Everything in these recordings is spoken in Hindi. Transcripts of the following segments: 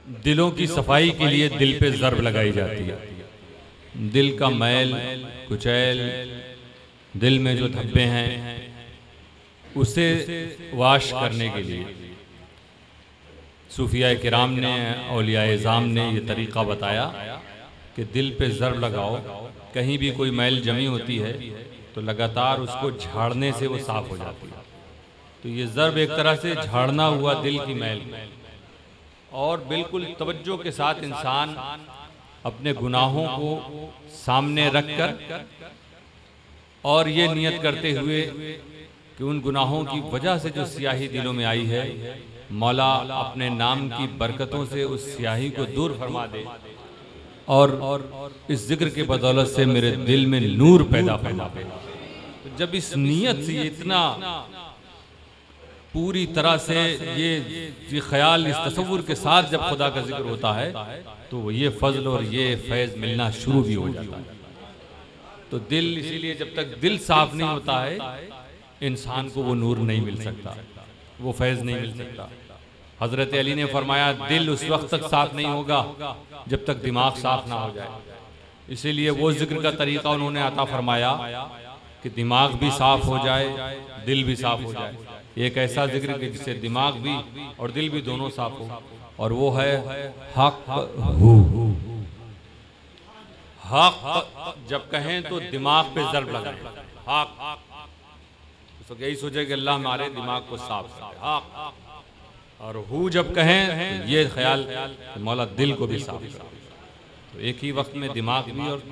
दिलों की सफाई के लिए दिल पे ज़र्ब लगाई जाती है। दिल का मैल कुचैल, दिल में जो धब्बे हैं उसे वाश करने के लिए सूफिया किराम ने, औलियाए इज़ाम ने ये तरीक़ा बताया कि दिल पे ज़र्ब लगाओ। कहीं भी कोई मैल जमी होती है तो लगातार उसको झाड़ने से वो साफ़ हो जाती है। तो ये ज़र्ब एक तरह से झाड़ना हुआ दिल की मैल। और बिल्कुल तवज्जो के साथ इंसान अपने गुनाहों को सामने रख कर और ये नियत करते हुए कि उन गुनाहों की वजह से जो स्याही दिलों में आई है, मौला अपने नाम की बरकतों से उस स्याही को दूर फरमा दे और इस जिक्र के बदौलत से मेरे दिल में नूर पैदा फरमा दे। तो जब इस नीयत से इतना पूरी तरह से ये ख्याल, इस तसव्वुर के साथ जब खुदा का जिक्र होता है तो ये फजल और ये फैज़ मिलना शुरू भी हो जाता है। तो दिल, इसीलिए जब तक दिल साफ नहीं होता है इंसान को वो नूर नहीं मिल सकता, वो फैज़ नहीं मिल सकता। हज़रत अली ने फरमाया दिल उस वक्त तक साफ नहीं होगा जब तक दिमाग साफ ना हो जाए। इसीलिए वो जिक्र का तरीक़ा उन्होंने अता फरमाया कि दिमाग भी साफ हो जाए, दिल भी साफ हो जाए। एक ऐसा जिक्र कि जिससे दिमाग भी और दिल भी दोनों साफ हो, और वो है हक हू। हक जब कहें तो दिमाग पे ज़र्ब लगाएं, हक, तो यही सोचे कि अल्लाह हमारे दिमाग को साफ करे, हक। और हू जब कहें तो ये ख्याल कि मौला दिल को भी साफ करे। तो एक ही वक्त में दिमाग भी और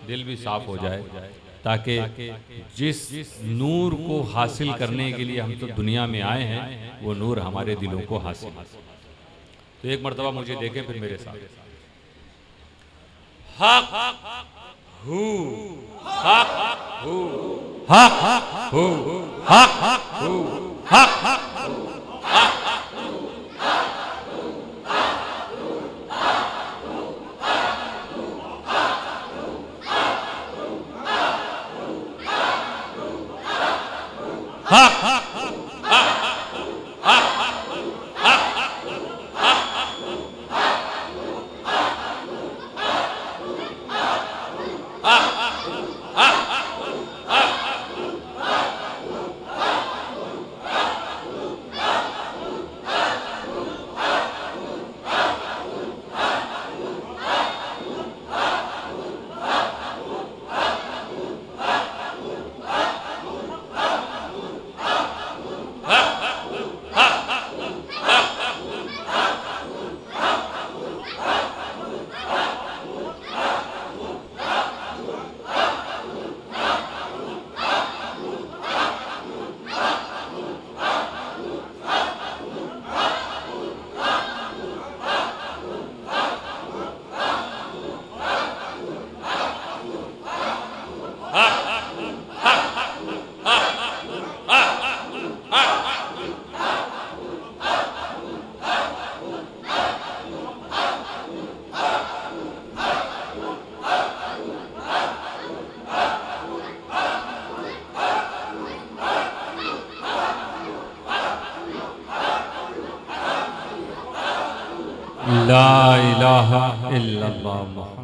दिल भी साफ हो जाए, ताकि जिस नूर को हासिल करने के लिए हम तो दुनिया में आए हैं वो नूर हमारे दिलों को हासिल हो। तो एक मरतबा मुझे देखें फिर मेरे साथ, हक हू, हक हू, हक हू, हक हू, हक ला इलाहा इल्लल्लाह।